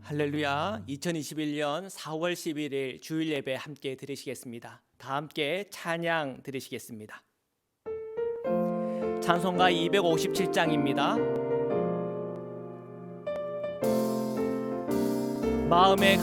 할렐루야. 2021년 4월 11일 주일 예배 함께 드리시겠습니다. 다 함께 찬양 드리시겠습니다. 찬송가 257장입니다. 마음에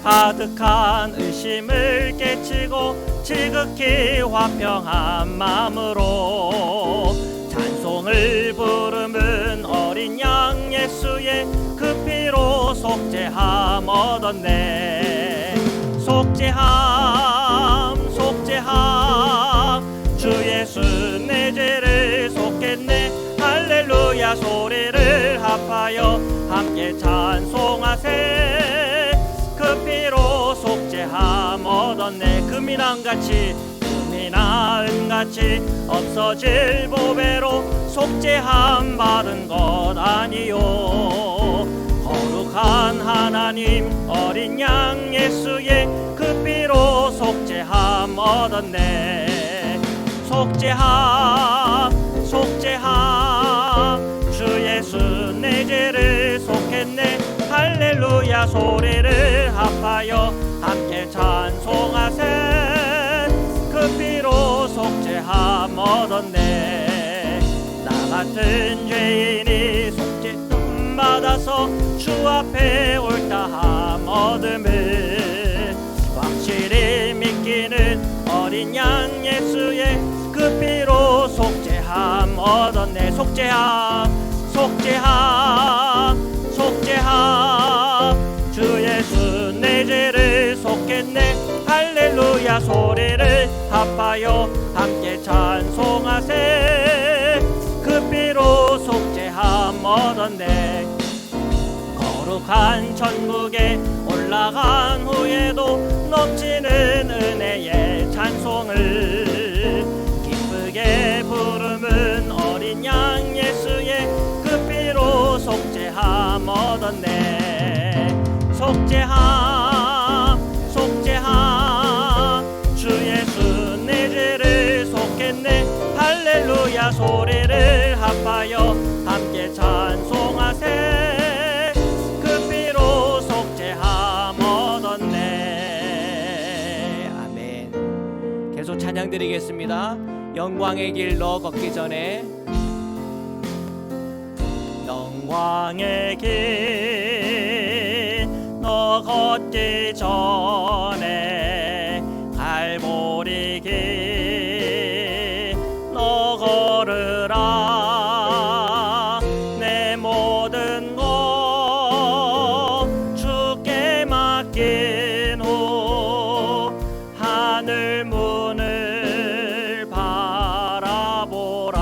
가득한 의심을 깨치고 지극히 화평한 마음으로 찬송을 부르는 어린 양 예수의 그 피로 속죄함 얻었네. 속죄함 주 예수 내 죄를 속했네. 할렐루야 소리를 합하여 함께 찬송하세. 그 피로 속죄함 얻었네. 금이 은같이 없어질 보배로 속죄함 받은 것 아니요. 거룩한 하나님 어린 양 예수의 그 피로 속죄함 얻었네. 속죄함 주 예수 내 죄를 속했네. 할렐루야 소리를 합하여 함께 찬송하세. 그 피로 속죄함 얻었네. 나 같은 죄인이 속죄함 받아서 주 앞에 옳다함 얻음을 확실히 믿기는 어린 양 예수의 그 피로 속죄함 얻었네. 속죄함 주 예수 내 죄를 속했네. 할렐루야 소리를 합하여 함께 찬송하세. 그 피로 속죄함 얻었네. 거룩한 천국에 올라간 후에도 넘치는 은혜의 찬송을 기쁘게 부르는 어린 양 예수의 그 피로 속죄함 얻었네. 속죄함 주 예수 내 죄를 속했네. 할렐루야 소리를 합하여 함께 찬송하세. 그 피로 속죄함 얻었네. 아멘. 계속 찬양 드리겠습니다. 영광의 길로 걷기 전에 영광의 길 너 걷기 전에 갈보리 길 너 걸으라. 내 모든 것 주께 맡긴 후 하늘 문을 바라보라.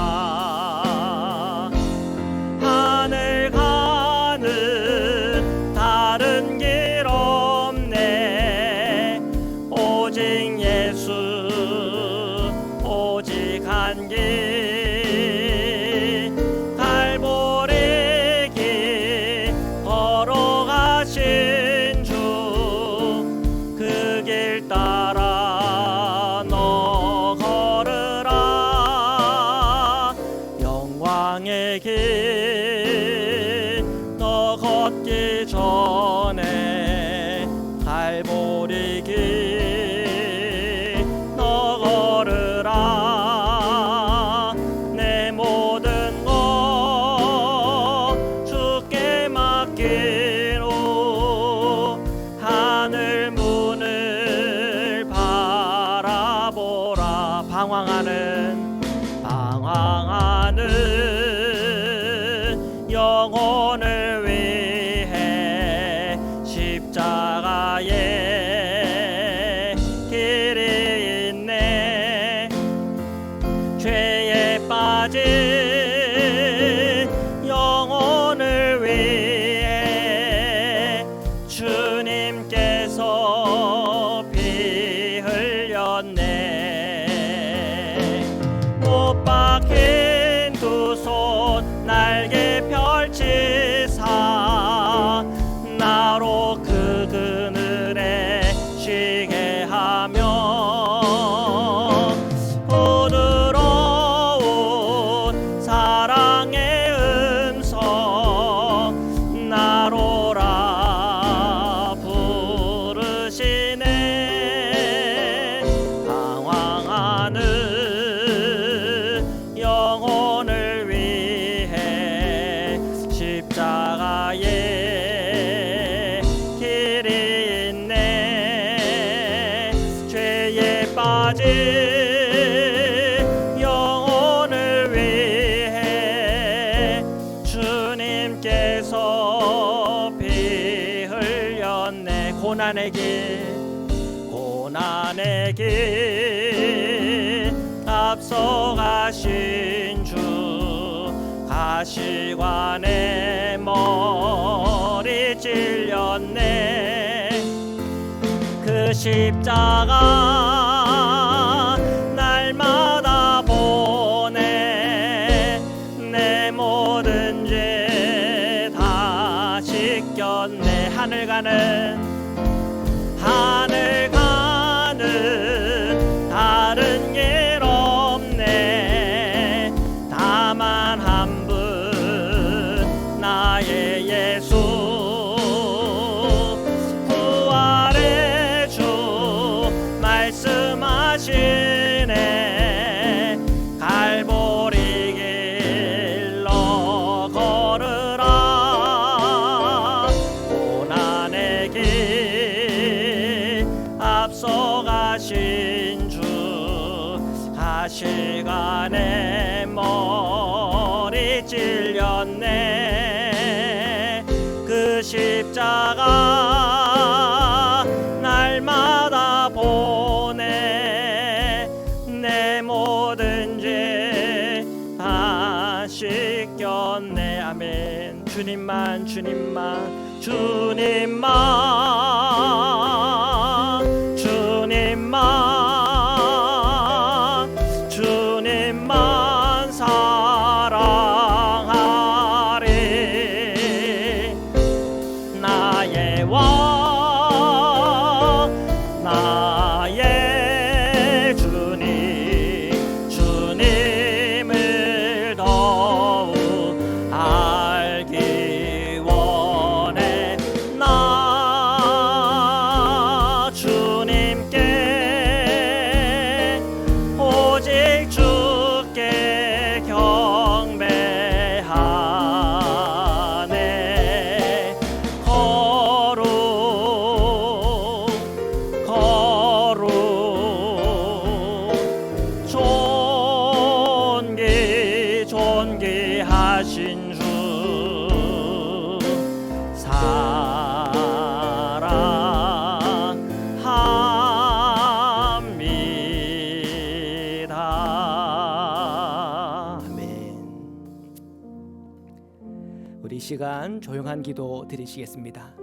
하늘 가는 다른 길 없네. 오직 예수 오직 한 길 갈보리 길 걸어가신 주 그 길 따라 너 걸으라. 영광의 길 너 걷기 전에 갈보리 길 너 걸으라. 내 모든 것 주께 맡긴 후 하늘 문을 바라보라. 방황하는 영혼을 위해 십자가에 길이 있네. 죄에 빠진 영혼을 위해 주님께서 피 흘렸네. 못 박힌 두 손 날개 펼치사 나로 그 그늘에 쉬게 하며 부드러운 사랑의 음성 끝까지 영혼을 위해 주님께서 피 흘렸네. 고난의 길 앞서가신 주 가시관에 머리 찔렸네. 그 십자가 날마다 보네. 내 모든 죄 다 씻겼네. 하늘 가는 다른 길 없네. 다만 한 분 나의 예수 부활의 주 말씀하시네. 갈보리 길로 걸으라. 고난의 길 앞서가신 주 가시관에 머리 찔렸네. 그 십자가 날마다 보네. 내 모든 죄 다 씻겼네. 아멘. 주님만 주님만 주님만 사랑하리. 나의 왕 나의 주님을 더욱 알기 원해. 나 주님께 오직 주께 경배하네. 거룩 존귀하신 주 사랑합니다. 아멘. 우리 시간 조용한 기도 드리시겠습니다.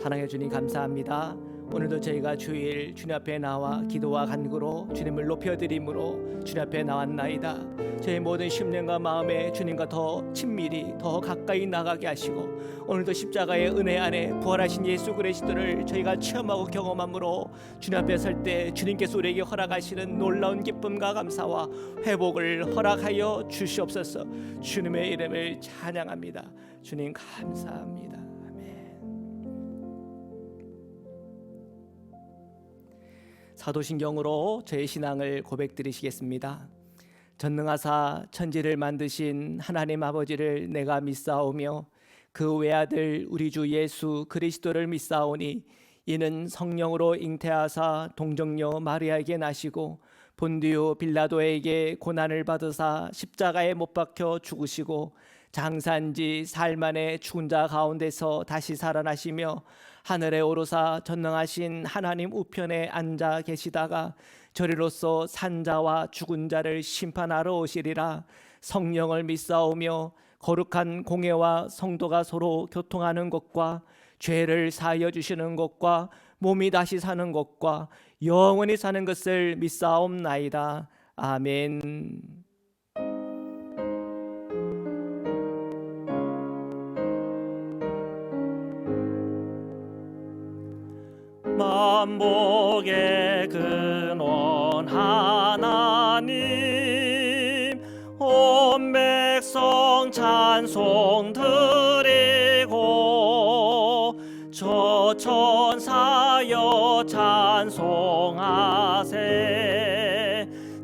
사랑해 주님 감사합니다. 오늘도 저희가 주일 주님 앞에 나와 기도와 간구로 주님을 높여드림으로 주님 앞에 나왔나이다. 저희 모든 심령과 마음에 주님과 더 친밀히 더 가까이 나가게 하시고 오늘도 십자가의 은혜 안에 부활하신 예수 그리스도를 저희가 체험하고 경험함으로 주님 앞에 설 때 주님께서 우리에게 허락하시는 놀라운 기쁨과 감사와 회복을 허락하여 주시옵소서. 주님의 이름을 찬양합니다. 주님 감사합니다. 사도신경으로 저의 신앙을 고백드리시겠습니다. 전능하사 천지를 만드신 하나님 아버지를 내가 믿사오며 그 외아들 우리 주 예수 그리스도를 믿사오니 이는 성령으로 잉태하사 동정녀 마리아에게 나시고 본디오 빌라도에게 고난을 받으사 십자가에 못 박혀 죽으시고 장사한지 사흘 만에 죽은 자 가운데서 다시 살아나시며 하늘에 오르사 전능하신 하나님 우편에 앉아 계시다가 저리로서 산자와 죽은 자를 심판하러 오시리라. 성령을 믿사오며 거룩한 공회와 성도가 서로 교통하는 것과 죄를 사하여 주시는 것과 몸이 다시 사는 것과 영원히 사는 것을 믿사옵나이다. 아멘. 만복의 근원 하나님 온 백성 찬송 드리고 저 천사여 찬송하세.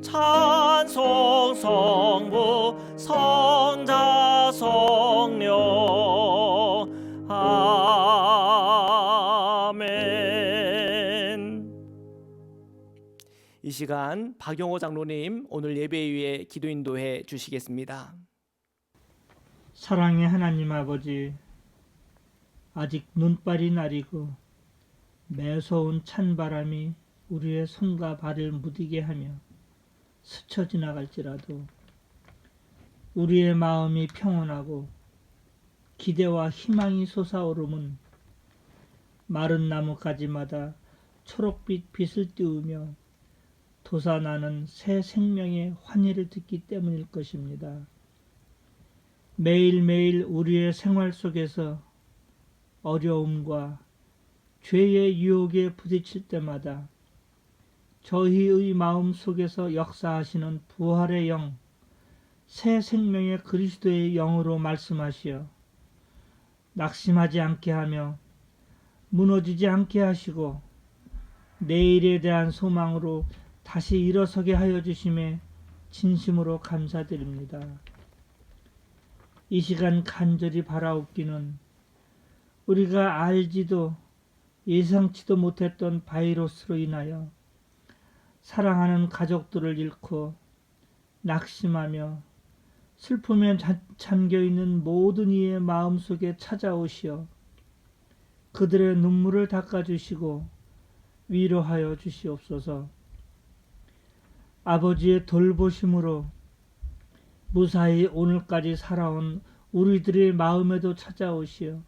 찬송 성부 성자 성령 아멘. 이 시간 박용호 장로님 오늘 예배 위에 기도 인도해 주시겠습니다. 사랑의 하나님 아버지, 아직 눈발이 나리고 매서운 찬바람이 우리의 손과 발을 무디게 하며 스쳐 지나갈지라도 우리의 마음이 평온하고 기대와 희망이 솟아오름은 마른 나뭇가지마다 초록빛 빛을 띄우며 솟아나는 새 생명의 환희를 듣기 때문일 것입니다. 매일매일 우리의 생활 속에서 어려움과 죄의 유혹에 부딪힐 때마다 저희의 마음 속에서 역사하시는 부활의 영, 새 생명의 그리스도의 영으로 말씀하시어 낙심하지 않게 하며 무너지지 않게 하시고 내일에 대한 소망으로 다시 일어서게 하여 주심에 진심으로 감사드립니다. 이 시간 간절히 바라옵기는 우리가 알지도 예상치도 못했던 바이러스로 인하여 사랑하는 가족들을 잃고 낙심하며 슬픔에 잠겨있는 모든 이의 마음속에 찾아오시어 그들의 눈물을 닦아주시고 위로하여 주시옵소서. 아버지의 돌보심으로 무사히 오늘까지 살아온 우리들의 마음에도 찾아오시어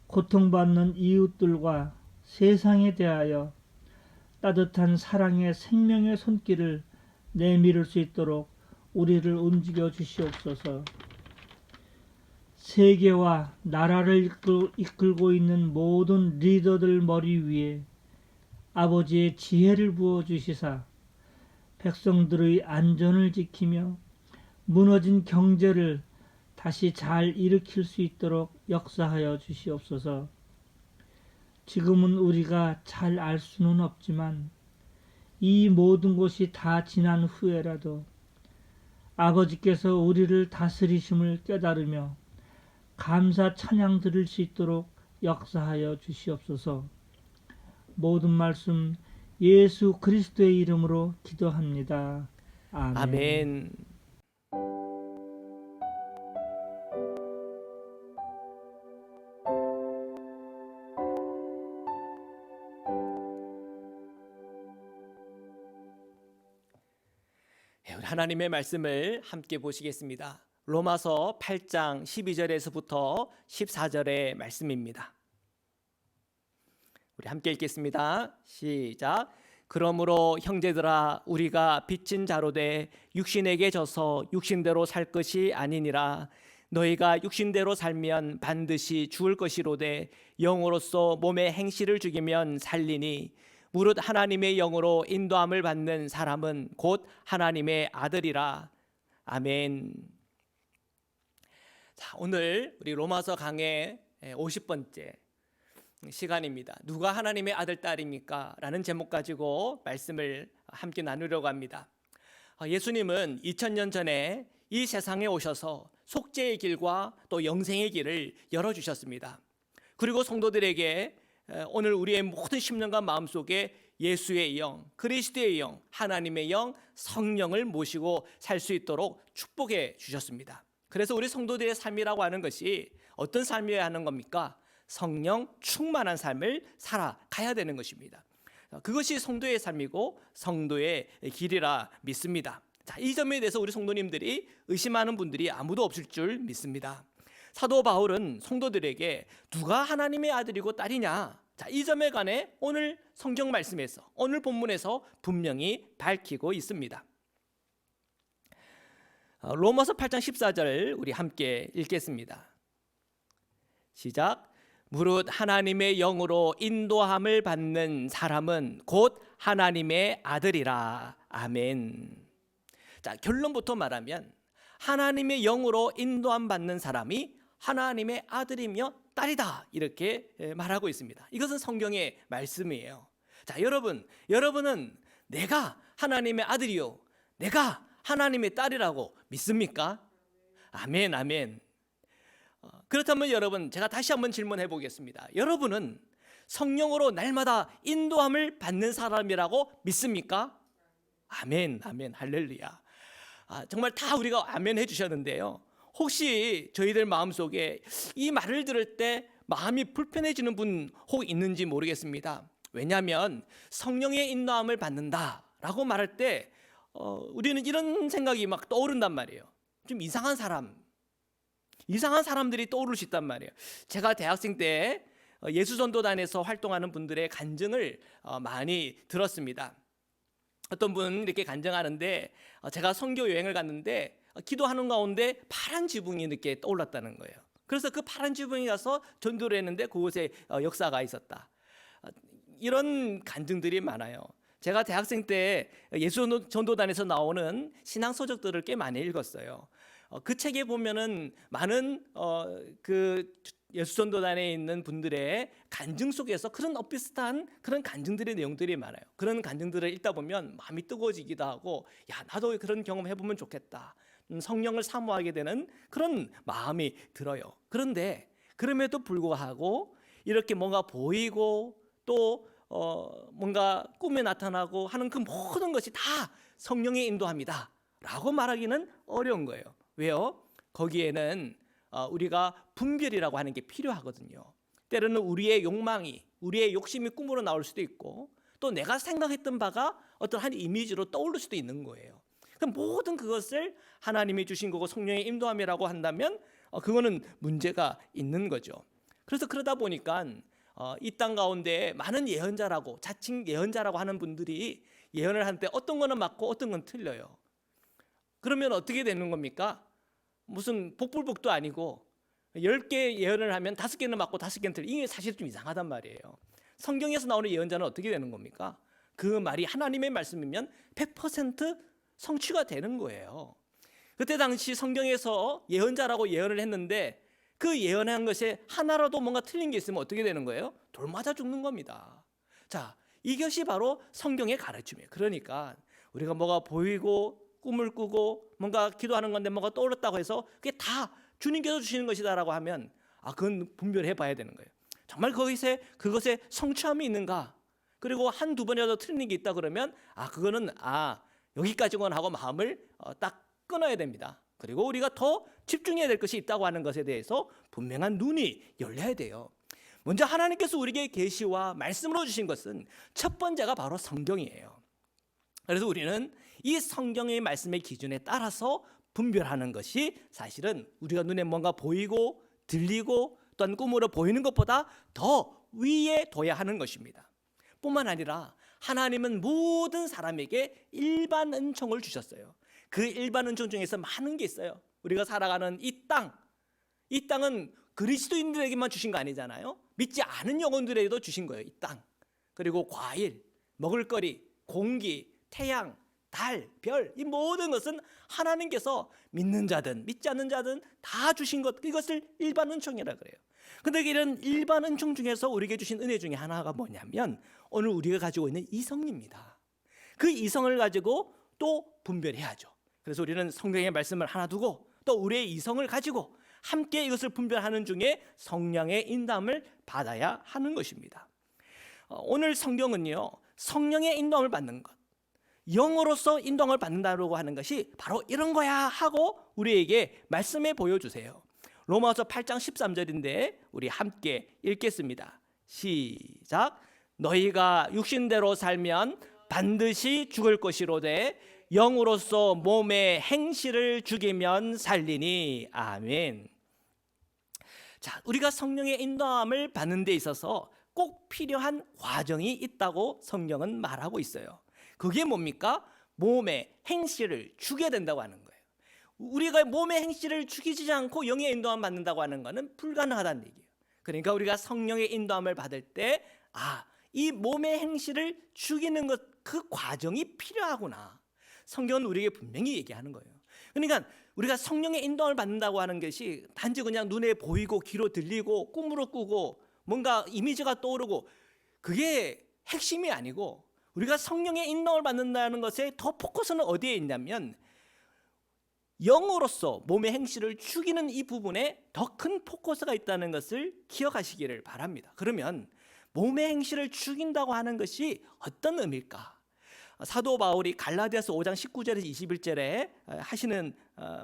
고통받는 이웃들과 세상에 대하여 따뜻한 사랑의 생명의 손길을 내밀을 수 있도록 우리를 움직여 주시옵소서. 세계와 나라를 이끌고 있는 모든 리더들 머리 위에 아버지의 지혜를 부어 주시사 백성들의 안전을 지키며 무너진 경제를 다시 잘 일으킬 수 있도록 역사하여 주시옵소서. 지금은 우리가 잘 알 수는 없지만 이 모든 것이 다 지난 후에라도 아버지께서 우리를 다스리심을 깨달으며 감사 찬양 드릴 수 있도록 역사하여 주시옵소서. 모든 말씀 예수 그리스도의 이름으로 기도합니다. 아멘. 아멘. 우리 하나님의 말씀을 함께 보시겠습니다. 로마서 8장 12절에서부터 14절의 말씀입니다. 우리 함께 읽겠습니다. 시작. 그러므로 형제들아 우리가 빚진 자로 돼 육신에게 져서 육신대로 살 것이 아니니라. 너희가 육신대로 살면 반드시 죽을 것이로되 영으로서 몸의 행실을 죽이면 살리니 무릇 하나님의 영으로 인도함을 받는 사람은 곧 하나님의 아들이라. 아멘. 자, 오늘 우리 로마서 강의 50번째 시간입니다. 누가 하나님의 아들 딸입니까? 라는 제목 가지고 말씀을 함께 나누려고 합니다. 예수님은 2000년 전에 이 세상에 오셔서 속죄의 길과 또 영생의 길을 열어주셨습니다. 그리고 성도들에게 오늘 우리의 모든 심령과 마음속에 예수의 영, 그리스도의 영, 하나님의 영, 성령을 모시고 살 수 있도록 축복해 주셨습니다. 그래서 우리 성도들의 삶이라고 하는 것이 어떤 삶이어야 하는 겁니까? 성령 충만한 삶을 살아가야 되는 것입니다. 그것이 성도의 삶이고 성도의 길이라 믿습니다. 자, 이 점에 대해서 우리 성도님들이 의심하는 분들이 아무도 없을 줄 믿습니다. 사도 바울은 성도들에게 누가 하나님의 아들이고 딸이냐, 자, 이 점에 관해 오늘 성경 말씀에서, 오늘 본문에서 분명히 밝히고 있습니다. 로마서 8장 14절 우리 함께 읽겠습니다. 시작. 무릇 하나님의 영으로 인도함을 받는 사람은 곧 하나님의 아들이라. 아멘. 자, 결론부터 말하면 하나님의 영으로 인도함 받는 사람이 하나님의 아들이며 딸이다, 이렇게 말하고 있습니다. 이것은 성경의 말씀이에요. 자, 여러분은 내가 하나님의 아들이요, 내가 하나님의 딸이라고 믿습니까? 아멘, 아멘. 그렇다면 여러분, 제가 다시 한번 질문해 보겠습니다. 여러분은 성령으로 날마다 인도함을 받는 사람이라고 믿습니까? 아멘, 아멘, 할렐루야. 정말 다 우리가 아멘 해주셨는데요. 혹시 저희들 마음속에 이 말을 들을 때 마음이 불편해지는 분 혹 있는지 모르겠습니다. 왜냐하면 성령의 인도함을 받는다라고 말할 때 우리는 이런 생각이 막 떠오른단 말이에요. 좀 이상한 사람들이 떠오를 수 있단 말이에요. 제가 대학생 때 예수전도단에서 활동하는 분들의 간증을 많이 들었습니다. 어떤 분 이렇게 간증하는데 제가 선교 여행을 갔는데 기도하는 가운데 파란 지붕이 이렇게 떠올랐다는 거예요. 그래서 그 파란 지붕에 가서 전도를 했는데 그곳에 역사가 있었다. 이런 간증들이 많아요. 제가 대학생 때 예수전도단에서 나오는 신앙 서적들을 꽤 많이 읽었어요. 그 책에 보면은 많은 그 예수전도단에 있는 분들의 간증 속에서 그런 엇비슷한 그런 간증들의 내용들이 많아요. 그런 간증들을 읽다 보면 마음이 뜨거워지기도 하고, 야, 나도 그런 경험 해보면 좋겠다. 성령을 사모하게 되는 그런 마음이 들어요. 그런데 그럼에도 불구하고 이렇게 뭔가 보이고 또 뭔가 꿈에 나타나고 하는 그 모든 것이 다 성령의 인도합니다 라고 말하기는 어려운 거예요. 왜요? 거기에는 우리가 분별이라고 하는 게 필요하거든요. 때로는 우리의 욕망이, 우리의 욕심이 꿈으로 나올 수도 있고, 또 내가 생각했던 바가 어떤 한 이미지로 떠오를 수도 있는 거예요. 그럼 모든 그것을 하나님이 주신 거고 성령의 인도함이라고 한다면 그거는 문제가 있는 거죠. 그래서 그러다 보니까 이 땅 가운데 많은 예언자라고, 자칭 예언자라고 하는 분들이 예언을 하는데 어떤 거는 맞고 어떤 건 틀려요. 그러면 어떻게 되는 겁니까? 무슨 복불복도 아니고 10개 예언을 하면 5개는 맞고 5개는 틀려. 이게 사실 좀 이상하단 말이에요. 성경에서 나오는 예언자는 어떻게 되는 겁니까? 그 말이 하나님의 말씀이면 100% 성취가 되는 거예요. 그때 당시 성경에서 예언자라고 예언을 했는데 그 예언한 것에 하나라도 뭔가 틀린 게 있으면 어떻게 되는 거예요? 돌 맞아 죽는 겁니다. 자, 이것이 바로 성경의 가르침이에요. 그러니까 우리가 뭐가 보이고 꿈을 꾸고 뭔가 기도하는 건데 뭐가 떠올랐다고 해서 그게 다 주님께서 주시는 것이다라고 하면 그건 분별해 봐야 되는 거예요. 정말 그것에 성취함이 있는가? 그리고 한두 번이라도 틀린 게 있다 그러면 그거는 여기까지건 하고 마음을 딱 끊어야 됩니다. 그리고 우리가 더 집중해야 될 것이 있다고 하는 것에 대해서 분명한 눈이 열려야 돼요. 먼저 하나님께서 우리에게 계시와 말씀으로 주신 것은 첫 번째가 바로 성경이에요. 그래서 우리는 이 성경의 말씀의 기준에 따라서 분별하는 것이 사실은 우리가 눈에 뭔가 보이고 들리고 또한 꿈으로 보이는 것보다 더 위에 둬야 하는 것입니다. 뿐만 아니라 하나님은 모든 사람에게 일반 은총을 주셨어요. 그 일반 은총 중에서 많은 게 있어요. 우리가 살아가는 이 땅은 그리스도인들에게만 주신 거 아니잖아요. 믿지 않은 영혼들에게도 주신 거예요. 이 땅. 그리고 과일, 먹을거리, 공기, 태양, 달, 별, 이 모든 것은 하나님께서 믿는 자든 믿지 않는 자든 다 주신 것, 이것을 일반 은총이라 그래요. 근데 이런 일반 은총 중에서 우리에게 주신 은혜 중에 하나가 뭐냐면 오늘 우리가 가지고 있는 이성입니다. 그 이성을 가지고 또 분별해야죠. 그래서 우리는 성경의 말씀을 하나 두고 또 우리의 이성을 가지고 함께 이것을 분별하는 중에 성령의 인도함을 받아야 하는 것입니다. 오늘 성경은요, 성령의 인도함을 받는 것, 영으로서 인도함을 받는다고 하는 것이 바로 이런 거야 하고 우리에게 말씀해 보여주세요. 로마서 8장 13절인데 우리 함께 읽겠습니다. 시작. 너희가 육신대로 살면 반드시 죽을 것이로되 영으로서 몸의 행실을 죽이면 살리니. 아멘. 자, 우리가 성령의 인도함을 받는 데 있어서 꼭 필요한 과정이 있다고 성경은 말하고 있어요. 그게 뭡니까? 몸의 행실을 죽여야 된다고 하는 거예요. 우리가 몸의 행실을 죽이지 않고 영의 인도함을 받는다고 하는 것은 불가능하다는 얘기예요. 그러니까 우리가 성령의 인도함을 받을 때 이 몸의 행실을 죽이는 것, 그 과정이 필요하구나. 성경은 우리에게 분명히 얘기하는 거예요. 그러니까 우리가 성령의 인도함을 받는다고 하는 것이 단지 그냥 눈에 보이고 귀로 들리고 꿈으로 꾸고 뭔가 이미지가 떠오르고 그게 핵심이 아니고, 우리가 성령의 인도함을 받는다는 것에 더 포커스는 어디에 있냐면 영으로서 몸의 행실을 죽이는 이 부분에 더 큰 포커스가 있다는 것을 기억하시기를 바랍니다. 그러면 몸의 행실을 죽인다고 하는 것이 어떤 의미일까? 사도 바울이 갈라디아서 5장 19절에서 21절에 하시는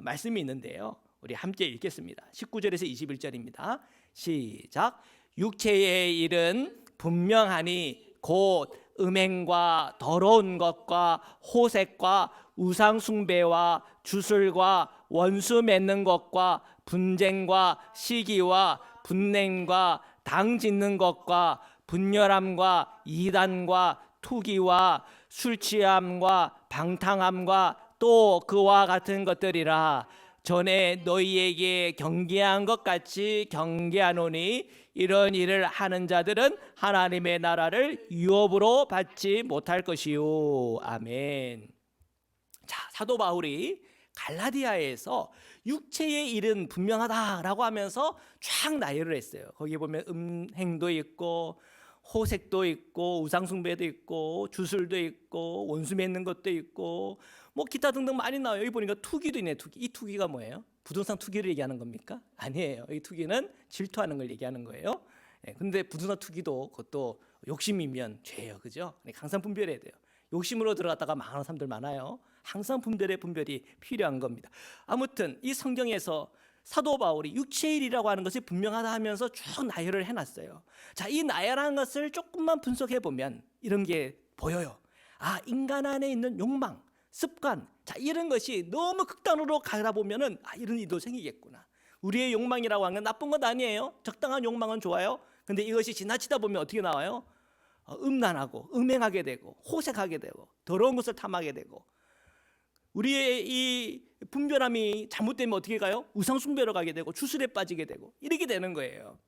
말씀이 있는데요. 우리 함께 읽겠습니다. 19절에서 21절입니다. 시작. 육체의 일은 분명하니 곧 음행과 더러운 것과 호색과 우상 숭배와 주술과 원수 맺는 것과 분쟁과 시기와 분냉과 당 짓는 것과 분열함과 이단과 투기와 술 취함과 방탕함과 또 그와 같은 것들이라. 전에 너희에게 경계한 것 같이 경계하노니 이런 일을 하는 자들은 하나님의 나라를 유업으로 받지 못할 것이요. 아멘. 자, 사도 바울이 갈라디아에서 육체의 일은 분명하다라고 하면서 쫙 나열을 했어요. 거기 보면 음행도 있고 호색도 있고 우상숭배도 있고 주술도 있고 원수 맺는 것도 있고 뭐 기타 등등 많이 나와요. 여기 보니까 투기도 있네. 투기. 이 투기가 뭐예요? 부동산 투기를 얘기하는 겁니까? 아니에요. 이 투기는 질투하는 걸 얘기하는 거예요. 근데 부동산 투기도 그것도 욕심이면 죄예요. 그죠? 항상 분별해야 돼요. 욕심으로 들어갔다가 망하는 사람들 많아요. 항상 분별이 필요한 겁니다. 아무튼 이 성경에서 사도 바울이 육체의 일이라고 하는 것이 분명하다 하면서 쭉 나열을 해놨어요. 자, 이 나열한 것을 조금만 분석해 보면 이런 게 보여요. 아, 인간 안에 있는 욕망, 습관, 자, 이런 것이 너무 극단으로 가다 보면은 이런 일도 생기겠구나. 우리의 욕망이라고 하는 건 나쁜 것 아니에요. 적당한 욕망은 좋아요. 근데 이것이 지나치다 보면 어떻게 나와요? 음란하고 음행하게 되고 호색하게 되고 더러운 것을 탐하게 되고, 우리의 이 분별함이 잘못되면 어떻게 가요? 우상숭배로 가게 되고 주술에 빠지게 되고 이렇게 되는 거예요.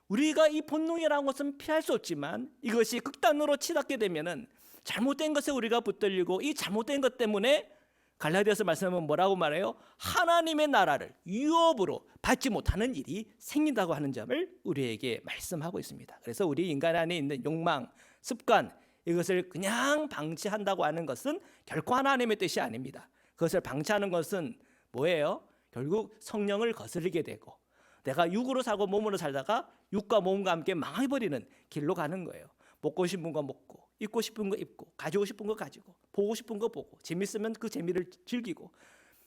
우리가 이 본능이라는 것은 피할 수 없지만 이것이 극단으로 치닫게 되면은 잘못된 것에 우리가 붙들리고, 이 잘못된 것 때문에 갈라디아서 말씀은 뭐라고 말해요? 하나님의 나라를 유업으로 받지 못하는 일이 생긴다고 하는 점을 우리에게 말씀하고 있습니다. 그래서 우리 인간 안에 있는 욕망, 습관, 이것을 그냥 방치한다고 하는 것은 결코 하나님의 뜻이 아닙니다. 그것을 방치하는 것은 뭐예요? 결국 성령을 거스르게 되고 내가 육으로 살고 몸으로 살다가 육과 몸과 함께 망해버리는 길로 가는 거예요. 먹고 싶은 거 먹고, 입고 싶은 거 입고, 가지고 싶은 거 가지고, 보고 싶은 거 보고, 재밌으면 그 재미를 즐기고,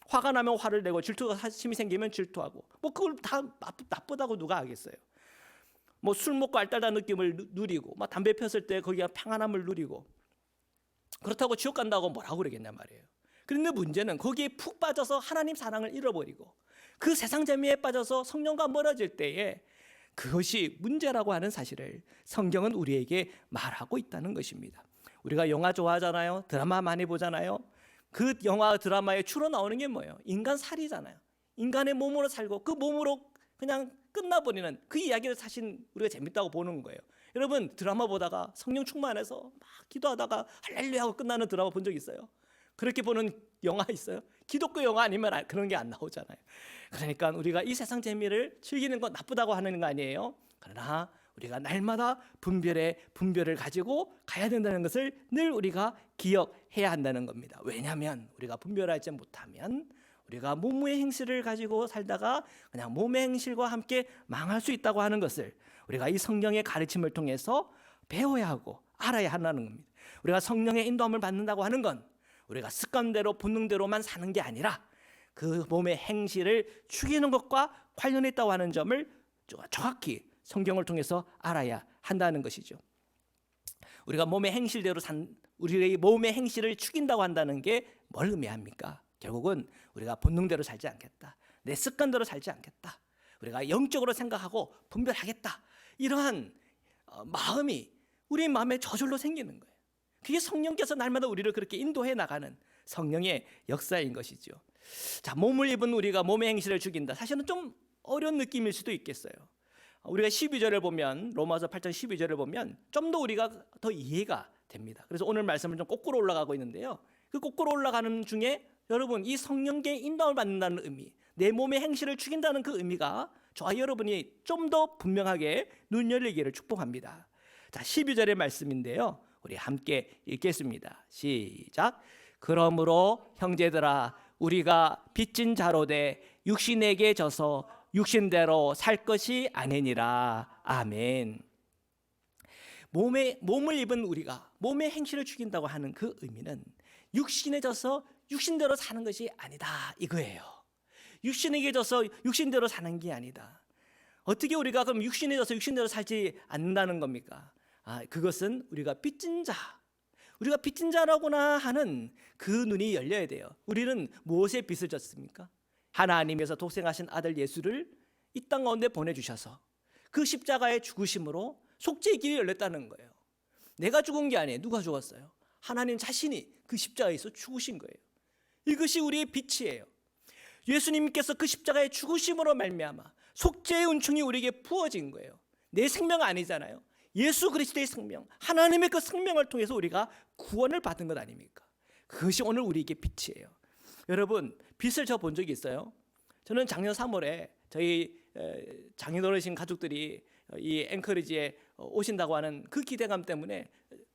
화가 나면 화를 내고, 질투가 심이 생기면 질투하고, 뭐 그걸 다 나쁘다고 누가 하겠어요? 뭐 술 먹고 알딸딸 느낌을 누리고, 막 담배 폈을 때 거기가 평안함을 누리고, 그렇다고 지옥 간다고 뭐라고 그러겠냐 말이에요. 그런데 문제는 거기에 푹 빠져서 하나님 사랑을 잃어버리고 그 세상 재미에 빠져서 성령과 멀어질 때에 그것이 문제라고 하는 사실을 성경은 우리에게 말하고 있다는 것입니다. 우리가 영화 좋아하잖아요. 드라마 많이 보잖아요. 그 영화 드라마에 주로 나오는 게 뭐예요? 인간 살이잖아요. 인간의 몸으로 살고 그 몸으로 그냥 끝나버리는 그 이야기를 사실 우리가 재밌다고 보는 거예요. 여러분, 드라마 보다가 성령 충만해서 막 기도하다가 할렐루야 하고 끝나는 드라마 본 적 있어요? 그렇게 보는 영화 있어요? 기독교 영화 아니면 그런 게 안 나오잖아요. 그러니까 우리가 이 세상 재미를 즐기는 건 나쁘다고 하는 거 아니에요. 그러나 우리가 날마다 분별을 가지고 가야 된다는 것을 늘 우리가 기억해야 한다는 겁니다. 왜냐하면 우리가 분별하지 못하면 우리가 몸의 행실을 가지고 살다가 그냥 몸의 행실과 함께 망할 수 있다고 하는 것을 우리가 이 성경의 가르침을 통해서 배워야 하고 알아야 한다는 겁니다. 우리가 성령의 인도함을 받는다고 하는 건 우리가 습관대로 본능대로만 사는 게 아니라 그 몸의 행실을 죽이는 것과 관련했다고 하는 점을 정확히 성경을 통해서 알아야 한다는 것이죠. 우리가 몸의 행실대로 우리의 몸의 행실을 죽인다고 한다는 게 뭘 의미합니까? 결국은 우리가 본능대로 살지 않겠다. 내 습관대로 살지 않겠다. 우리가 영적으로 생각하고 분별하겠다. 이러한 마음이 우리 마음에 저절로 생기는 거예요. 그게 성령께서 날마다 우리를 그렇게 인도해 나가는 성령의 역사인 것이죠. 자, 몸을 입은 우리가 몸의 행실을 죽인다. 사실은 좀 어려운 느낌일 수도 있겠어요. 우리가 12절을 보면, 로마서 8장 12절을 보면 좀 더 우리가 더 이해가 됩니다. 그래서 오늘 말씀은 좀 거꾸로 올라가고 있는데요. 그 거꾸로 올라가는 중에 여러분, 이 성령의 인도함을 받는다는 의미, 내 몸의 행실을 죽인다는 그 의미가 저와 여러분이 좀 더 분명하게 눈 열리기를 축복합니다. 자, 12절의 말씀인데요. 우리 함께 읽겠습니다. 시작. 그러므로 형제들아, 우리가 빚진 자로 돼 육신에게 져서 육신대로 살 것이 아니니라. 아멘. 몸을 입은 우리가 몸의 행실을 죽인다고 하는 그 의미는 육신에 져서 육신대로 사는 것이 아니다 이거예요. 육신에게 져서 육신대로 사는 게 아니다. 어떻게 우리가 그럼 육신에 져서 육신대로 살지 않는다는 겁니까? 그것은 우리가 빚진 자, 우리가 빚진 자라고나 하는 그 눈이 열려야 돼요. 우리는 무엇에 빚을 졌습니까? 하나님께서 독생하신 아들 예수를 이 땅 가운데 보내주셔서 그 십자가의 죽으심으로 속죄의 길이 열렸다는 거예요. 내가 죽은 게 아니에요. 누가 죽었어요? 하나님 자신이 그 십자가에서 죽으신 거예요. 이것이 우리의 빛이에요. 예수님께서 그 십자가의 죽으심으로 말미암아 속죄의 은총이 우리에게 부어진 거예요. 내 생명 아니잖아요. 예수 그리스도의 생명, 하나님의 그 생명을 통해서 우리가 구원을 받은 것 아닙니까? 그것이 오늘 우리에게 빛이에요. 여러분, 빛을 저 본 적이 있어요. 저는 작년 3월에 저희 장인어르신 가족들이 이 앵커리지에 오신다고 하는 그 기대감 때문에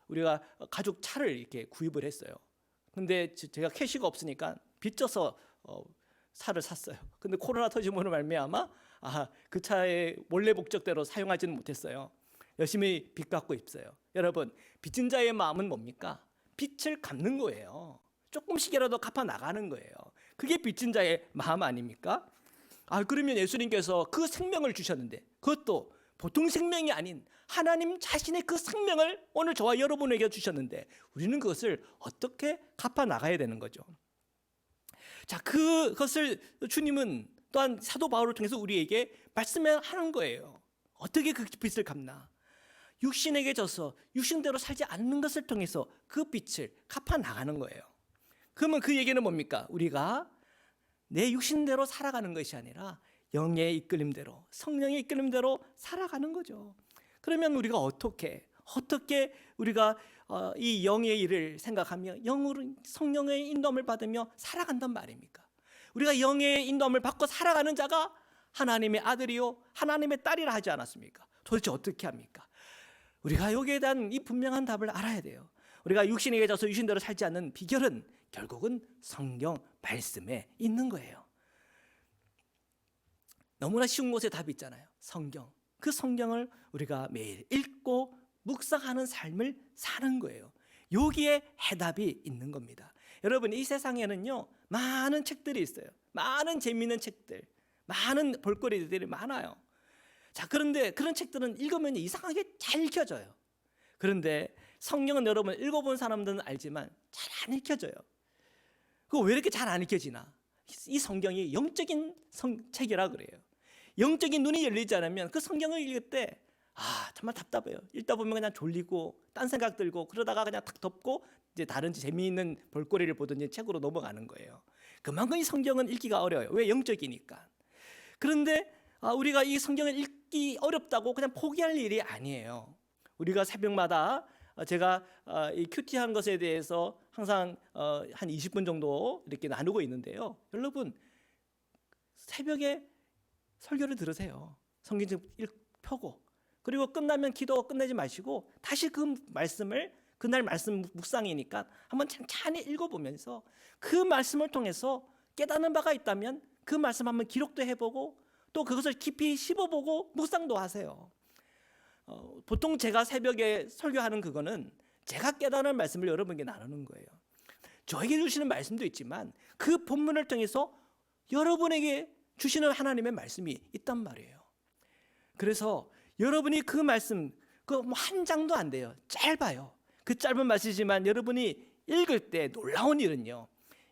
우리가 가족 차를 이렇게 구입을 했어요. 근데 제가 캐시가 없으니까 빚져서 차를 샀어요. 근데 코로나 터짐으로 말미암아 그 차의 원래 목적대로 사용하지는 못했어요. 열심히 빚 갚고 있어요. 여러분, 빚진 자의 마음은 뭡니까? 빚을 갚는 거예요. 조금씩이라도 갚아 나가는 거예요. 그게 빚진 자의 마음 아닙니까? 그러면 예수님께서 그 생명을 주셨는데, 그것도 보통 생명이 아닌 하나님 자신의 그 생명을 오늘 저와 여러분에게 주셨는데, 우리는 그것을 어떻게 갚아 나가야 되는 거죠. 자, 그것을 주님은 또한 사도 바울을 통해서 우리에게 말씀하는 거예요. 어떻게 그 빚을 갚나? 육신에게 져서 육신대로 살지 않는 것을 통해서 그 빚을 갚아 나가는 거예요. 그러면 그 얘기는 뭡니까? 우리가 내 육신대로 살아가는 것이 아니라 영의 이끌림대로, 성령의 이끌림대로 살아가는 거죠. 그러면 우리가 어떻게 우리가 이 영의 일을 생각하며 영으로 성령의 인도함을 받으며 살아간단 말입니까? 우리가 영의 인도함을 받고 살아가는 자가 하나님의 아들이요 하나님의 딸이라 하지 않았습니까? 도대체 어떻게 합니까? 우리가 여기에 대한 이 분명한 답을 알아야 돼요. 우리가 육신에게 져서 육신대로 살지 않는 비결은 결국은 성경 말씀에 있는 거예요. 너무나 쉬운 곳에 답이 있잖아요. 성경. 그 성경을 우리가 매일 읽고 묵상하는 삶을 사는 거예요. 여기에 해답이 있는 겁니다. 여러분, 이 세상에는요 많은 책들이 있어요. 많은 재미있는 책들, 많은 볼거리들이 많아요. 자, 그런데 그런 책들은 읽으면 이상하게 잘 읽혀져요. 그런데 성경은 여러분 읽어본 사람들은 알지만 잘 안 읽혀져요. 그거 왜 이렇게 잘 안 읽혀지나? 이 성경이 영적인 책이라 그래요. 영적인 눈이 열리지 않으면 그 성경을 읽을 때 정말 답답해요. 읽다 보면 그냥 졸리고 딴 생각 들고 그러다가 그냥 탁 덮고 이제 다른 재미있는 볼거리를 보든지 책으로 넘어가는 거예요. 그만큼 이 성경은 읽기가 어려워요. 왜? 영적이니까. 그런데 우리가 이 성경을 읽기 어렵다고 그냥 포기할 일이 아니에요. 우리가 새벽마다 제가 이 큐티한 것에 대해서 항상 한 20분 정도 이렇게 나누고 있는데요. 여러분, 새벽에 설교를 들으세요. 성경 좀 펴고, 그리고 끝나면 기도 끝내지 마시고 다시 그 말씀을, 그날 말씀 묵상이니까 한번 찬찬히 읽어보면서 그 말씀을 통해서 깨닫는 바가 있다면 그 말씀 한번 기록도 해보고 또 그것을 깊이 씹어보고 묵상도 하세요. 보통 제가 새벽에 설교하는 그거는 제가 깨닫는 말씀을 여러분에게 나누는 거예요. 저에게 주시는 말씀도 있지만 그 본문을 통해서 여러분에게 주시는 하나님의 말씀이 있단 말이에요. 그래서 여러분이 그 말씀, 그 한 장도 안 돼요. 짧아요. 그 짧은 말씀이지만 여러분이 읽을 때 놀라운 일은요,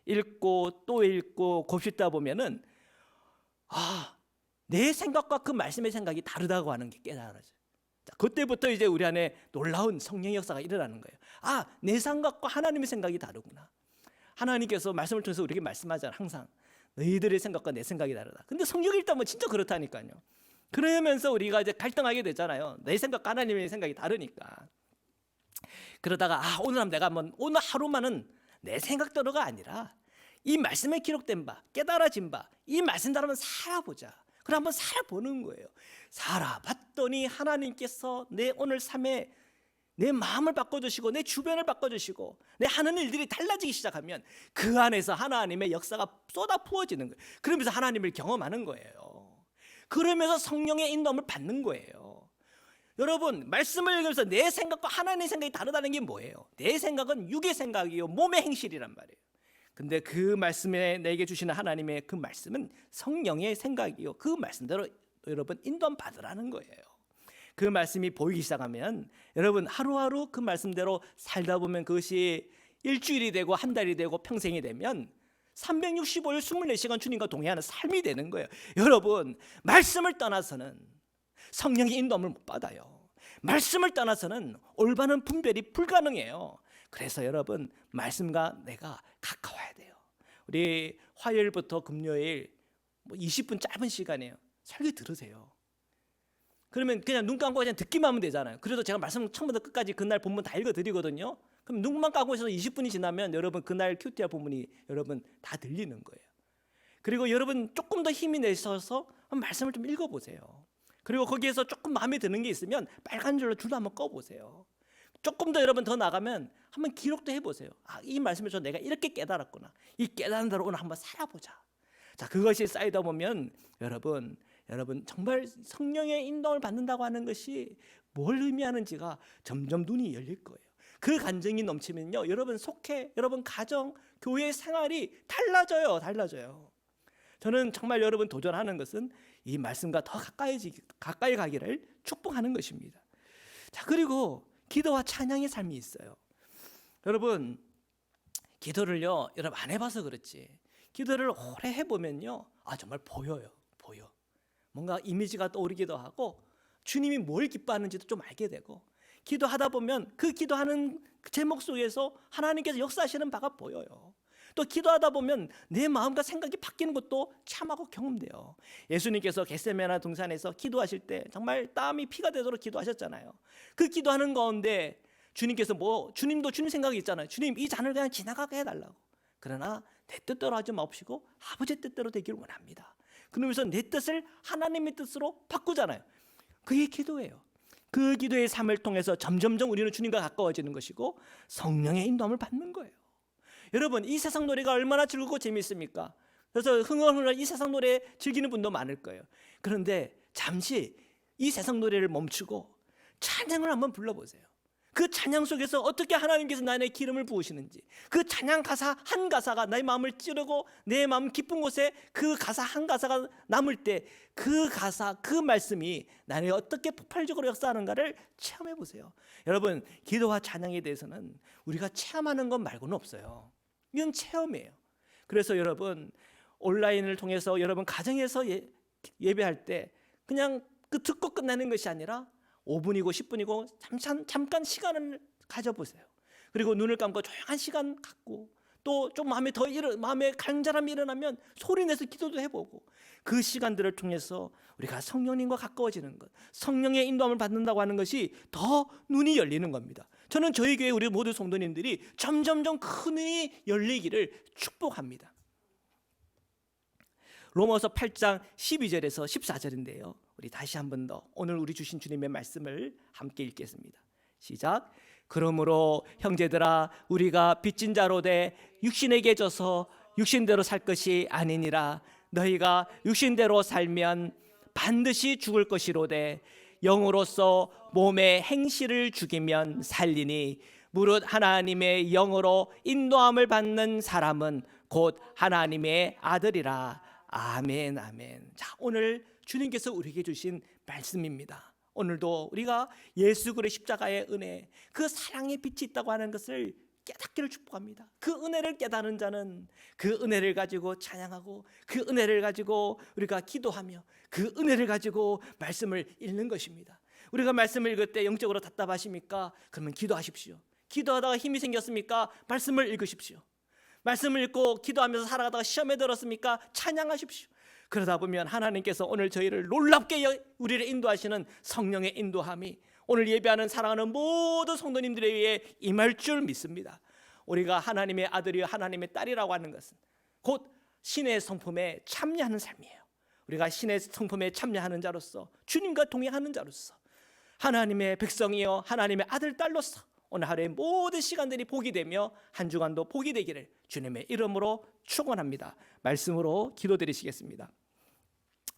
읽고 또 읽고 곱씹다 보면은 내 생각과 그 말씀의 생각이 다르다고 하는 게 깨달아져요. 자, 그때부터 이제 우리 안에 놀라운 성령의 역사가 일어나는 거예요. 내 생각과 하나님의 생각이 다르구나. 하나님께서 말씀을 통해서 우리에게 말씀하잖아요. 항상 너희들의 생각과 내 생각이 다르다. 근데 성경 읽다 보면 진짜 그렇다니까요. 그러면서 우리가 이제 갈등하게 되잖아요. 내 생각과 하나님의 생각이 다르니까. 그러다가 오늘 오늘 하루만은 내 생각대로가 아니라 이 말씀에 기록된 바, 깨달아진 바, 이 말씀대로 한번 살아보자. 그럼 한번 살아보는 거예요. 살아봤더니 하나님께서 내 오늘 삶에 내 마음을 바꿔주시고 내 주변을 바꿔주시고 내 하는 일들이 달라지기 시작하면 그 안에서 하나님의 역사가 쏟아 부어지는 거예요. 그러면서 하나님을 경험하는 거예요. 그러면서 성령의 인도함을 받는 거예요. 여러분 말씀을 읽으면서 내 생각과 하나님의 생각이 다르다는 게 뭐예요? 내 생각은 육의 생각이요 몸의 행실이란 말이에요. 근데 그 말씀에 내게 주시는 하나님의 그 말씀은 성령의 생각이요 그 말씀대로 여러분 인도함 받으라는 거예요. 그 말씀이 보이기 시작하면 여러분 하루하루 그 말씀대로 살다 보면 그것이 일주일이 되고 한 달이 되고 평생이 되면 365일 24시간 주님과 동행하는 삶이 되는 거예요. 여러분 말씀을 떠나서는 성령의 인도함을 못 받아요. 말씀을 떠나서는 올바른 분별이 불가능해요. 그래서 여러분 말씀과 내가 가까워야 돼요. 우리 화요일부터 금요일 20분 짧은 시간이에요. 설교 들으세요. 그러면 그냥 눈 감고 그냥 듣기만 하면 되잖아요. 그래도 제가 말씀 처음부터 끝까지 그날 본문 다 읽어드리거든요. 그럼 눈만 감고 있어서 20분이 지나면 여러분 그날 큐티아 본문이 여러분 다 들리는 거예요. 그리고 여러분 조금 더 힘이 내셔서 말씀을 좀 읽어보세요. 그리고 거기에서 조금 마음에 드는 게 있으면 빨간 줄로 줄도 한번 꺼보세요. 조금 더 여러분 더 나가면 한번 기록도 해보세요. 이 말씀에서 내가 이렇게 깨달았구나. 이 깨달은 대로 오늘 한번 살아보자. 자, 그것이 쌓이다 보면 여러분 정말 성령의 인도를 받는다고 하는 것이 뭘 의미하는지가 점점 눈이 열릴 거예요. 그 간증이 넘치면요, 여러분 속해, 여러분 가정, 교회 생활이 달라져요. 저는 정말 여러분 도전하는 것은 이 말씀과 더 가까이 가기를 축복하는 것입니다. 자, 그리고 기도와 찬양의 삶이 있어요. 여러분 기도를요, 여러분 안 해봐서 그렇지 기도를 오래 해보면요, 정말 보여. 뭔가 이미지가 떠오르기도 하고 주님이 뭘 기뻐하는지도 좀 알게 되고 기도하다 보면 그 기도하는 제목 속에서 하나님께서 역사하시는 바가 보여요. 또 기도하다 보면 내 마음과 생각이 바뀌는 것도 참하고 경험돼요. 예수님께서 겟세마네 동산에서 기도하실 때 정말 땀이 피가 되도록 기도하셨잖아요. 그 기도하는 가운데 주님께서 주님도 주님 생각이 있잖아요. 주님 이 잔을 그냥 지나가게 해달라고. 그러나 내 뜻대로 하지 마옵시고 아버지 뜻대로 되기를 원합니다. 그러면서 내 뜻을 하나님의 뜻으로 바꾸잖아요. 그게 기도예요. 그 기도의 삶을 통해서 점점점 우리는 주님과 가까워지는 것이고 성령의 인도함을 받는 거예요. 여러분 이 세상 노래가 얼마나 즐겁고 재미있습니까? 그래서 흥얼흥얼 이 세상 노래 즐기는 분도 많을 거예요. 그런데 잠시 이 세상 노래를 멈추고 찬양을 한번 불러보세요. 그 찬양 속에서 어떻게 하나님께서 나의 기름을 부으시는지, 그 찬양 가사 한 가사가 나의 마음을 찌르고 내 마음 깊은 곳에 그 가사 한 가사가 남을 때 그 가사, 그 말씀이 나를 어떻게 폭발적으로 역사하는가를 체험해 보세요. 여러분 기도와 찬양에 대해서는 우리가 체험하는 것 말고는 없어요. 이건 체험이에요. 그래서 여러분 온라인을 통해서 여러분 가정에서 예배할 때 그냥 그 듣고 끝나는 것이 아니라 5분이고 10분이고 잠깐 시간을 가져보세요. 그리고 눈을 감고 조용한 시간 갖고 또 좀 마음에 간절함이 일어나면 소리내서 기도도 해보고 그 시간들을 통해서 우리가 성령님과 가까워지는 것, 성령의 인도함을 받는다고 하는 것이 더 눈이 열리는 겁니다. 저는 저희 교회 우리 모두 성도님들이 점점점 큰 눈이 열리기를 축복합니다. 로마서 8장 12절에서 14절인데요. 우리 다시 한 번 더 오늘 우리 주신 주님의 말씀을 함께 읽겠습니다. 시작. 그러므로 형제들아 우리가 빚진 자로 돼 육신에게 져서 육신대로 살 것이 아니니라. 너희가 육신대로 살면 반드시 죽을 것이로되 영으로서 몸의 행실을 죽이면 살리니 무릇 하나님의 영으로 인도함을 받는 사람은 곧 하나님의 아들이라. 아멘, 아멘. 자, 오늘 주님께서 우리에게 주신 말씀입니다. 오늘도 우리가 예수 그리스도의 십자가의 은혜, 그 사랑의 빛이 있다고 하는 것을 깨닫기를 축복합니다. 그 은혜를 깨닫는 자는 그 은혜를 가지고 찬양하고 그 은혜를 가지고 우리가 기도하며 그 은혜를 가지고 말씀을 읽는 것입니다. 우리가 말씀을 읽을 때 영적으로 답답하십니까? 그러면 기도하십시오. 기도하다가 힘이 생겼습니까? 말씀을 읽으십시오. 말씀을 읽고 기도하면서 살아가다가 시험에 들었습니까? 찬양하십시오. 그러다 보면 하나님께서 오늘 저희를 놀랍게 우리를 인도하시는 성령의 인도함이 오늘 예배하는 사랑하는 모든 성도님들에 의해 임할 줄 믿습니다. 우리가 하나님의 아들이요 하나님의 딸이라고 하는 것은 곧 신의 성품에 참여하는 삶이에요. 우리가 신의 성품에 참여하는 자로서 주님과 동행하는 자로서 하나님의 백성이요 하나님의 아들 딸로서 오늘 하루의 모든 시간들이 복이 되며 한 주간도 복이 되기를 주님의 이름으로 축원합니다. 말씀으로 기도드리시겠습니다.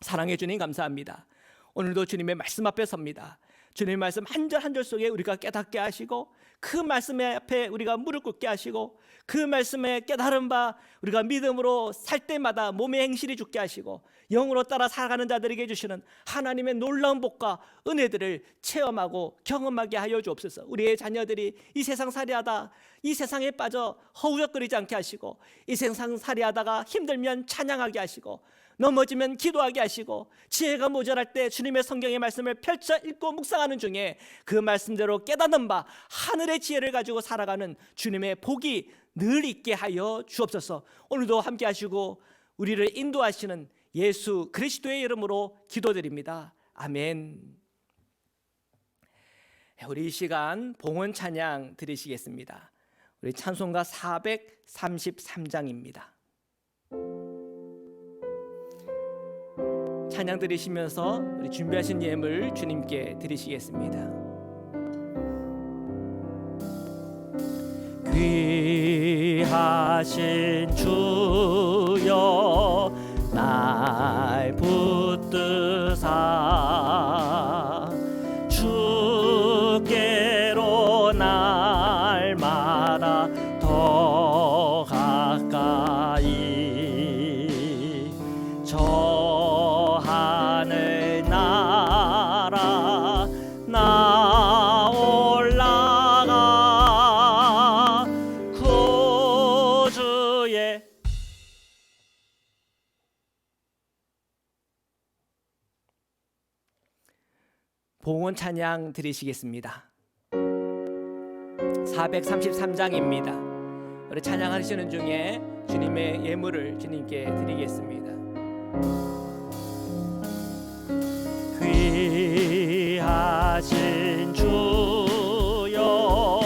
사랑해 주님 감사합니다. 오늘도 주님의 말씀 앞에 섭니다. 주님의 말씀 한 절 한 절 속에 우리가 깨닫게 하시고, 그 말씀에 앞에 우리가 무릎 꿇게 하시고, 그 말씀에 깨달은 바 우리가 믿음으로 살 때마다 몸의 행실이 죽게 하시고, 영으로 따라 살아가는 자들에게 주시는 하나님의 놀라운 복과 은혜들을 체험하고 경험하게 하여 주옵소서. 우리의 자녀들이 이 세상 살이하다 이 세상에 빠져 허우적거리지 않게 하시고, 이 세상 살이하다가 힘들면 찬양하게 하시고, 넘어지면 기도하게 하시고, 지혜가 모자랄 때 주님의 성경의 말씀을 펼쳐 읽고 묵상하는 중에 그 말씀대로 깨닫는 바 하늘의 지혜를 가지고 살아가는 주님의 복이 늘 있게 하여 주옵소서. 오늘도 함께 하시고 우리를 인도하시는 예수 그리스도의 이름으로 기도드립니다. 아멘. 우리 이 시간 봉헌 찬양 드리시겠습니다. 우리 찬송가 433장입니다. 찬양 드리시면서 우리 준비하신 예물 주님께 드리시겠습니다. 귀하신 주여 날 붙드사 주께로 날마다 더 가까이 저 하늘 나라 나 올라가 구주의 봉헌 찬양 드리시겠습니다. 433장입니다. 우리 찬양하시는 중에 주님의 예물을 주님께 드리겠습니다. 귀하신 주여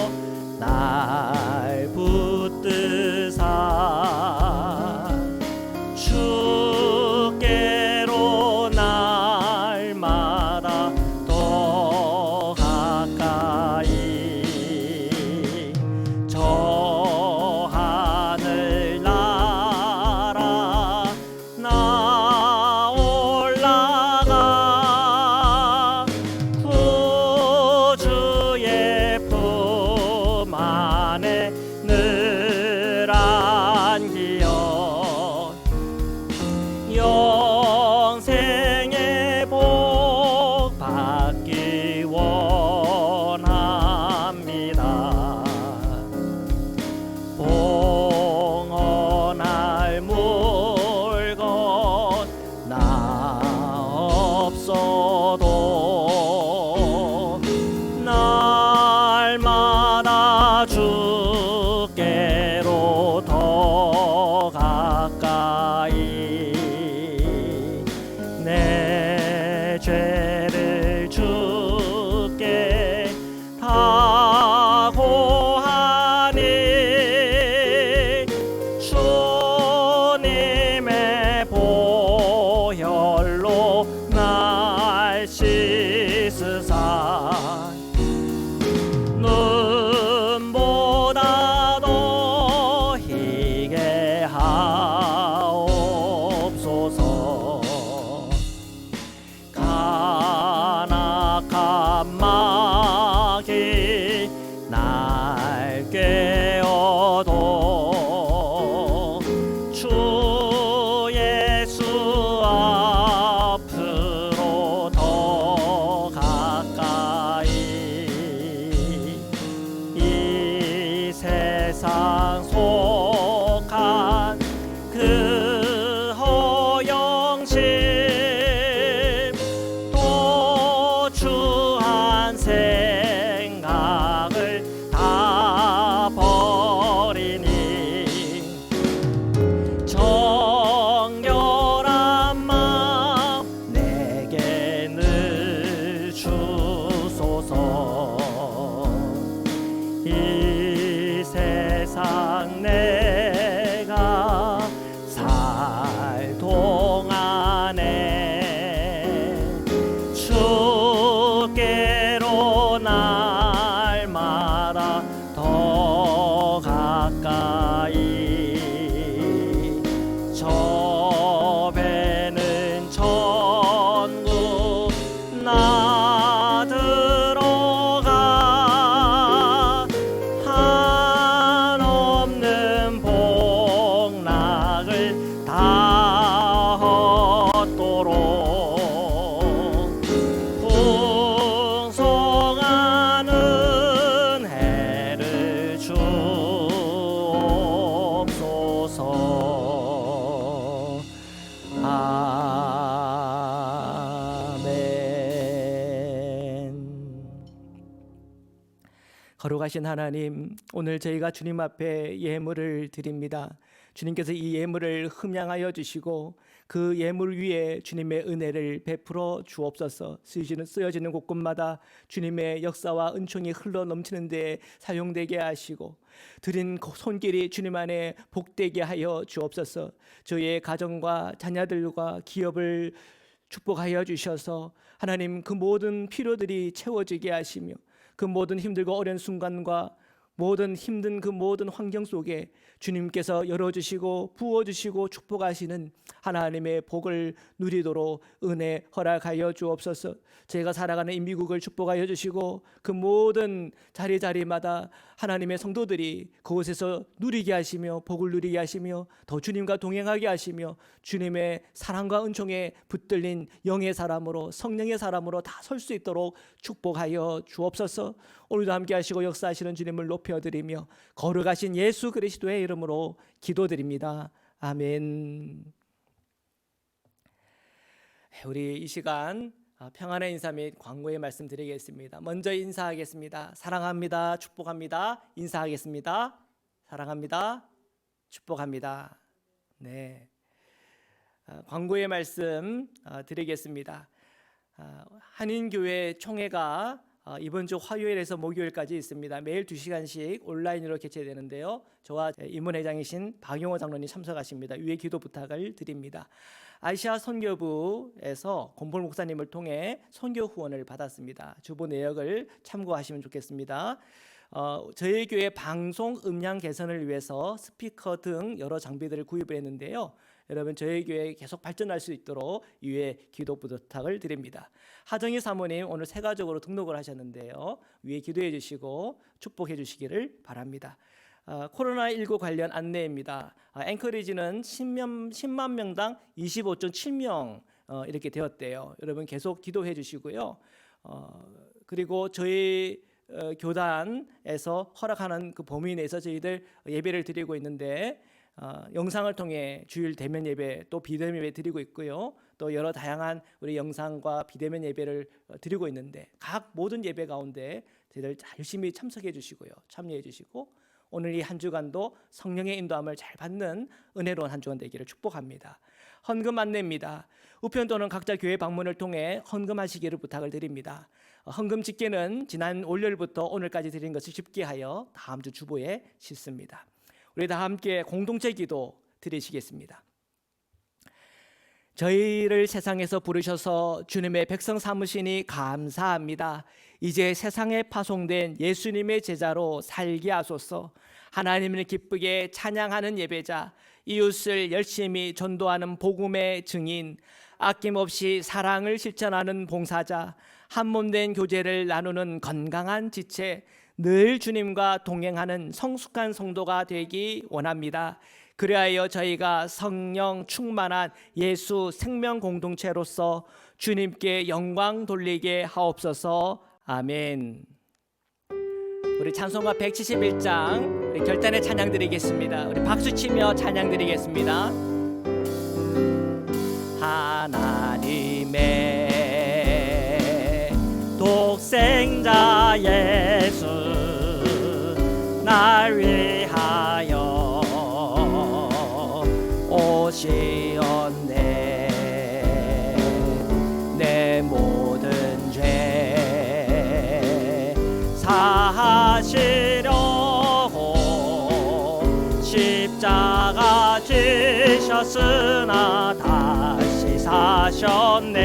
날 붙드사 주께로 날마다 더 가까이 저 하늘 나라 나 올라가 구주의 품 안에 늘 안기어 영생의 복 받기 원합니다. 봉헌할 물건 나 없어도 날마다 주께로 더 가까이 내 죄를 주께 다 고하니 주님의 보혈로 날 씻으사 눈보다 더 희게 하옵소서. 간악한 마귀 날 깨어도 주 예수 앞으로 더 가까이 이 세상 속한 그 허영심 또 주한 생각을 다 버리니 정결한 마음 내게 늘 주소서. 이 세상 내 거룩하신 하나님, 오늘 저희가 주님 앞에 예물을 드립니다. 주님께서 이 예물을 흠양하여 주시고 그 예물 위에 주님의 은혜를 베풀어 주옵소서. 쓰여지는 곳곳마다 주님의 역사와 은총이 흘러 넘치는 데 사용되게 하시고 드린 손길이 주님 안에 복되게 하여 주옵소서. 저희의 가정과 자녀들과 기업을 축복하여 주셔서 하나님 그 모든 필요들이 채워지게 하시며 그 모든 힘들고 어려운 순간과 모든 힘든 그 모든 환경 속에 주님께서 열어주시고 부어주시고 축복하시는 하나님의 복을 누리도록 은혜 허락하여 주옵소서. 저희가 살아가는 이 미국을 축복하여 주시고 그 모든 자리마다 하나님의 성도들이 그곳에서 누리게 하시며 복을 누리게 하시며 더 주님과 동행하게 하시며 주님의 사랑과 은총에 붙들린 영의 사람으로 성령의 사람으로 다 설 수 있도록 축복하여 주옵소서. 오늘도 함께 하시고 역사하시는 주님을 높여드리며 거룩하신 예수 그리스도의 이름으로 기도드립니다. 아멘. 우리 이 시간 평안의 인사 및 광고의 말씀 드리겠습니다. 먼저 인사하겠습니다. 사랑합니다. 축복합니다. 인사하겠습니다. 사랑합니다. 축복합니다. 네. 광고의 말씀 드리겠습니다. 한인교회 총회가 이번 주 화요일에서 목요일까지 있습니다. 매일 2시간씩 온라인으로 개최되는데요. 저와 임원회장이신 박용호 장로님 참석하십니다. 위에 기도 부탁을 드립니다. 아시아 선교부에서 권볼 목사님을 통해 선교 후원을 받았습니다. 주보 내역을 참고하시면 좋겠습니다. 저희 교회 방송 음량 개선을 위해서 스피커 등 여러 장비들을 구입을 했는데요. 여러분 저희 교회 계속 발전할 수 있도록 위에 기도 부탁을 드립니다. 하정희 사모님 오늘 새가족으로 등록을 하셨는데요. 위에 기도해 주시고 축복해 주시기를 바랍니다. 코로나19 관련 안내입니다. 앵커리지는 10만 명당 25.7명 이렇게 되었대요. 여러분 계속 기도해 주시고요. 그리고 저희 교단에서 허락하는 그 범위 내에서 저희들 예배를 드리고 있는데 영상을 통해 주일 대면 예배 또 비대면 예배 드리고 있고요. 또 여러 다양한 우리 영상과 비대면 예배를 드리고 있는데 각 모든 예배 가운데 저희들 열심히 참석해 주시고요. 참여해 주시고 오늘 이 한 주간도 성령의 인도함을 잘 받는 은혜로운 한 주간 되기를 축복합니다. 헌금 안내입니다. 우편 또는 각자 교회 방문을 통해 헌금하시기를 부탁을 드립니다. 헌금 집계는 지난 월요일부터 오늘까지 드린 것을 집계하여 다음 주 주보에 싣습니다. 우리 다 함께 공동체 기도 드리시겠습니다. 저희를 세상에서 부르셔서 주님의 백성 삼으시니 감사합니다. 이제 세상에 파송된 예수님의 제자로 살게 하소서. 하나님을 기쁘게 찬양하는 예배자, 이웃을 열심히 전도하는 복음의 증인, 아낌없이 사랑을 실천하는 봉사자, 한몸된 교제를 나누는 건강한 지체, 늘 주님과 동행하는 성숙한 성도가 되기 원합니다. 그리하여 저희가 성령 충만한 예수 생명 공동체로서 주님께 영광 돌리게 하옵소서. 아멘. 우리 찬송가 171장 우리 결단의 찬양 드리겠습니다. 우리 박수치며 찬양 드리겠습니다. 하나님의 독생자 예수 날 위하여 오시었네. 내 모든 죄 사하시려고 십자가 지셨으나 다시 사셨네.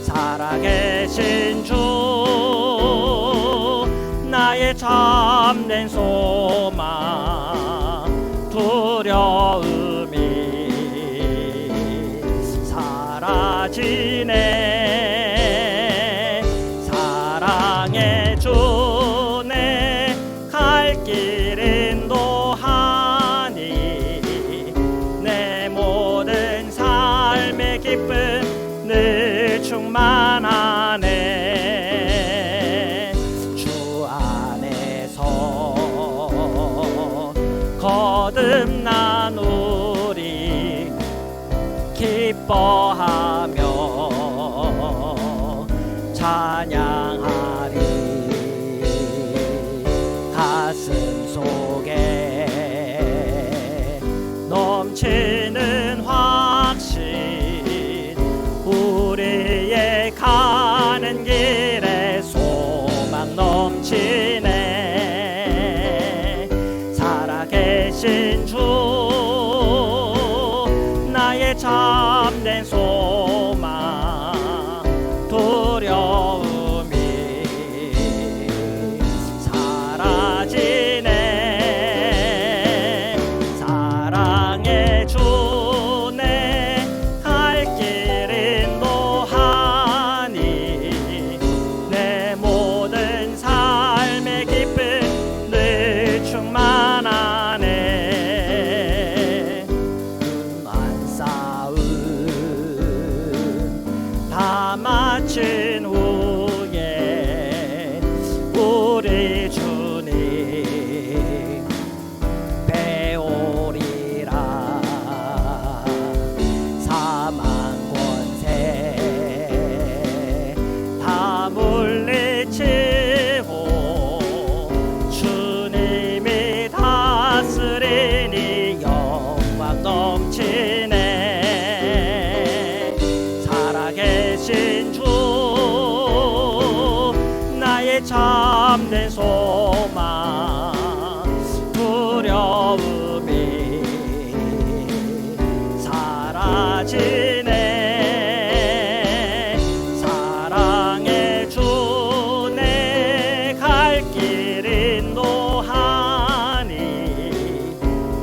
살아계신 주 나의 참된 소망 두려움이 사라지네. 사랑의 주네 갈 길 인도하니 내 모든 삶의 기쁨 늘 충만하네. 주 안에서 거듭난 우리 기뻐하며 찬양하리. 우리 주님 배우리라. 사망 권세 다 물리치고 주님이 다스리니 영광 넘치네. 살아계신 주 나의 참된 소망, 두려움이 사라지네. 사랑의 주 내 갈 길 인도하니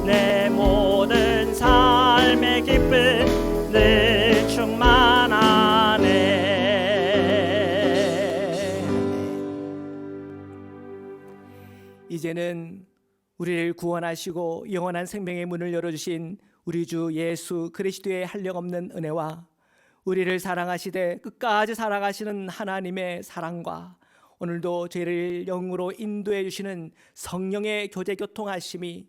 내 모든 삶의 기쁨 늘 충만하네. 이제는 우리를 구원하시고 영원한 생명의 문을 열어주신 우리 주 예수 그리스도의 한량없는 은혜와 우리를 사랑하시되 끝까지 사랑하시는 하나님의 사랑과 오늘도 저희를 영으로 인도해 주시는 성령의 교제 교통하심이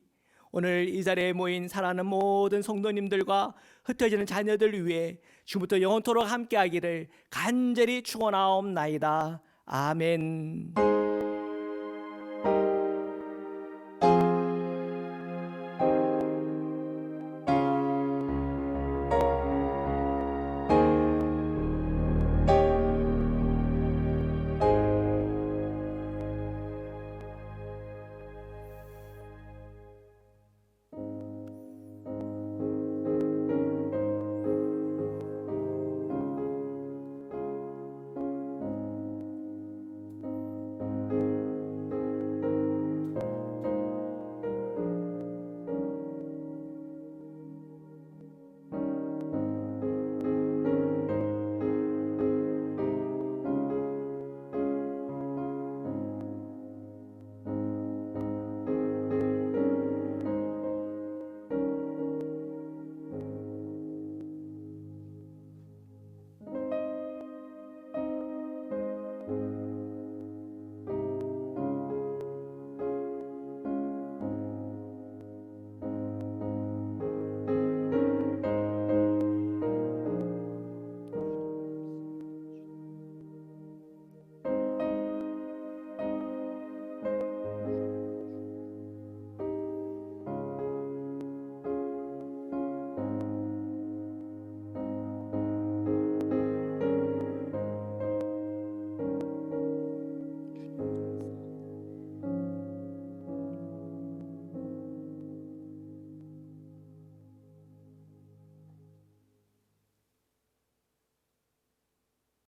오늘 이 자리에 모인 사랑하는 모든 성도님들과 흩어지는 자녀들 위해 지금부터 영원토록 함께하기를 간절히 축원하옵나이다. 아멘.